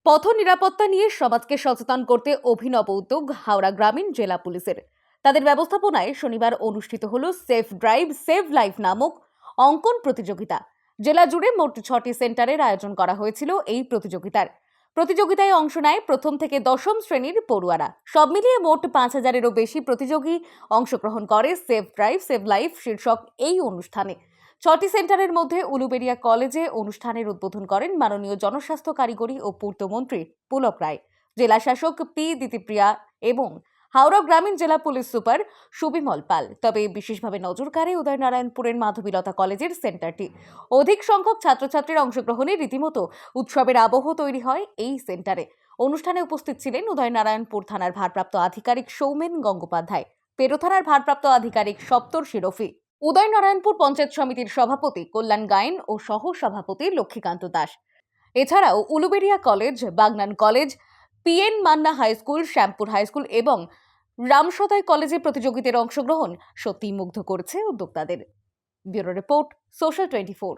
পথ নিরাপত্তা নিয়ে সমাজকে সচেতন করতে অভিনব উদ্যোগ হাওড়া গ্রামীণ জেলা পুলিশের। তাদের ব্যবস্থাপনায় শনিবার অনুষ্ঠিত হলো সেফ ড্রাইভ সেভ লাইফ নামক অঙ্কন প্রতিযোগিতা। জেলা জুড়ে মোট 6টি সেন্টারের আয়োজন করা হয়েছিল এই প্রতিযোগিতায় অংশ নেয় প্রথম থেকে দশম শ্রেণীর পড়ুয়ারা। সব মিলিয়ে মোট 5,000-এরও বেশি প্রতিযোগী অংশগ্রহণ করে সেফ ড্রাইভ সেভ লাইফ শীর্ষক এই অনুষ্ঠানে। 6টি সেন্টারের মধ্যে উলুবেড়িয়া কলেজে অনুষ্ঠানের উদ্বোধন করেন মাননীয় জনস্বাস্থ্য কারিগরি ও পূর্তমন্ত্রী পুলক রায়, জেলা শাসক পি দিতিপ্রিয়া এবং হাওড়া গ্রামীণ জেলা পুলিশ সুপার সুবিমল পাল। তবে বিশেষভাবে নজর কাড়ে উদয়নারায়ণপুরের মাধবীলতা কলেজের সেন্টারটি। অধিক সংখ্যক ছাত্রছাত্রীর অংশগ্রহণে রীতিমতো উৎসবের আবহ তৈরি হয় এই সেন্টারে। অনুষ্ঠানে উপস্থিত ছিলেন উদয়নারায়ণপুর থানার ভারপ্রাপ্ত আধিকারিক সৌমেন গঙ্গোপাধ্যায়, পেরো থানার ভারপ্রাপ্ত আধিকারিক সপ্তর্ষি রফি, উদয়নারায়ণপুর পঞ্চায়েত সমিতির সভাপতি কল্যাণ গায়েন ও সহ সভাপতি লক্ষ্মীকান্ত দাস। এছাড়াও Uluberia college, Bagnan college, PN Manna high school, Shyampur high school এবং রামসদাই কলেজে প্রতিযোগিতার অংশগ্রহণ সত্যিই মুগ্ধ করেছে উদ্যোক্তাদের। Bureau report, social 24।